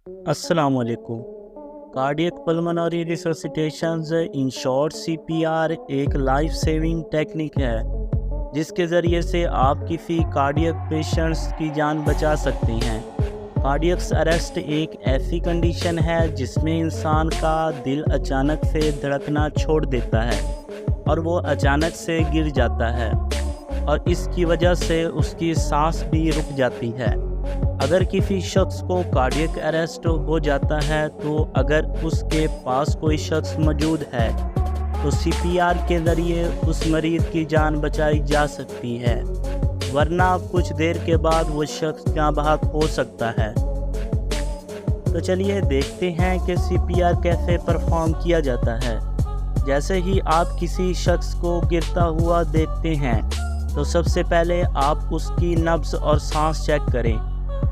السلام علیکم۔ Cardiac pulmonary resuscitations in short CPR ایک لائف سیونگ ٹیکنیک ہے جس کے ذریعے سے آپ کسی کارڈیک پیشنٹس کی جان بچا سکتے ہیں۔ کارڈیک اریسٹ ایک ایسی کنڈیشن ہے جس میں انسان کا دل اچانک سے دھڑکنا چھوڑ دیتا ہے اور وہ اچانک سے گر جاتا ہے اور اس کی وجہ سے اس کی سانس بھی رک جاتی ہے۔ اگر کسی شخص کو کارڈیک اریسٹ ہو جاتا ہے تو اگر اس کے پاس کوئی شخص موجود ہے تو CPR کے ذریعے اس مریض کی جان بچائی جا سکتی ہے، ورنہ کچھ دیر کے بعد وہ شخص جاں بحق ہو سکتا ہے۔ تو چلیے دیکھتے ہیں کہ CPR کیسے پرفارم کیا جاتا ہے۔ جیسے ہی آپ کسی شخص کو گرتا ہوا دیکھتے ہیں تو سب سے پہلے آپ اس کی نبض اور سانس چیک کریں۔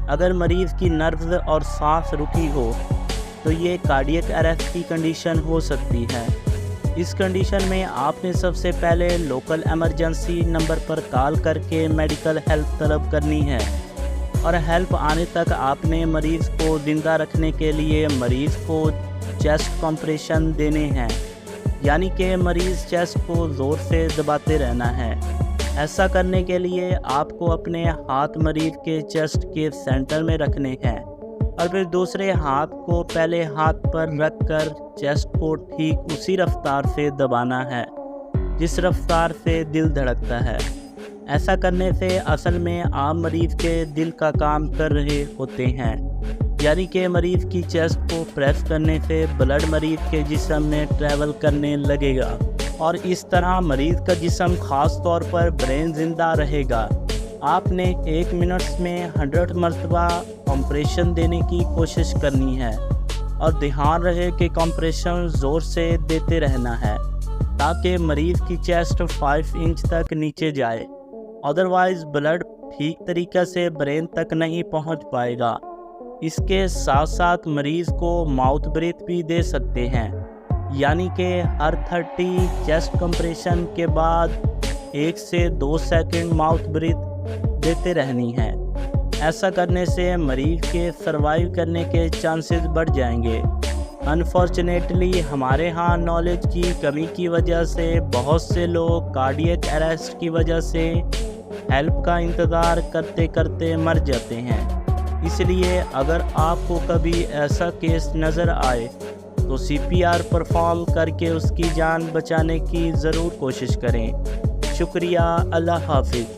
اگر مریض کی نبض اور سانس رکی ہو تو یہ کارڈیک اریسٹ کی کنڈیشن ہو سکتی ہے۔ اس کنڈیشن میں آپ نے سب سے پہلے لوکل ایمرجنسی نمبر پر کال کر کے میڈیکل ہیلپ طلب کرنی ہے، اور ہیلپ آنے تک آپ نے مریض کو زندہ رکھنے کے لیے مریض کو چیسٹ کمپریشن دینے ہیں، یعنی کہ مریض چیسٹ کو زور سے دباتے رہنا ہے۔ ایسا کرنے کے لیے آپ کو اپنے ہاتھ مریض کے چیسٹ کے سینٹر میں رکھنے ہیں اور پھر دوسرے ہاتھ کو پہلے ہاتھ پر رکھ کر چیسٹ کو ٹھیک اسی رفتار سے دبانا ہے جس رفتار سے دل دھڑکتا ہے۔ ایسا کرنے سے اصل میں آپ مریض کے دل کا کام کر رہے ہوتے ہیں، یعنی کہ مریض کی چیسٹ کو پریس کرنے سے بلڈ مریض کے جسم میں ٹریول کرنے لگے گا اور اس طرح مریض کا جسم خاص طور پر برین زندہ رہے گا۔ آپ نے 1 منٹ میں 100 مرتبہ کمپریشن دینے کی کوشش کرنی ہے اور دھیان رہے کہ کمپریشن زور سے دیتے رہنا ہے تاکہ مریض کی چیسٹ 5 انچ تک نیچے جائے، ادروائز بلڈ ٹھیک طریقے سے برین تک نہیں پہنچ پائے گا۔ اس کے ساتھ ساتھ مریض کو ماؤتھ بریتھ بھی دے سکتے ہیں، یعنی کہ ہر 30 چیسٹ کمپریشن کے بعد 1 سے 2 سیکنڈ ماؤتھ بریتھ دیتے رہنی ہے۔ ایسا کرنے سے مریض کے سروائیو کرنے کے چانسز بڑھ جائیں گے۔ انفارچونیٹلی ہمارے ہاں نالج کی کمی کی وجہ سے بہت سے لوگ کارڈیک اریسٹ کی وجہ سے ہیلپ کا انتظار کرتے کرتے مر جاتے ہیں۔ اس لیے اگر آپ کو کبھی ایسا کیس نظر آئے تو CPR پرفارم کر کے اس کی جان بچانے کی ضرور کوشش کریں۔ شکریہ، اللہ حافظ۔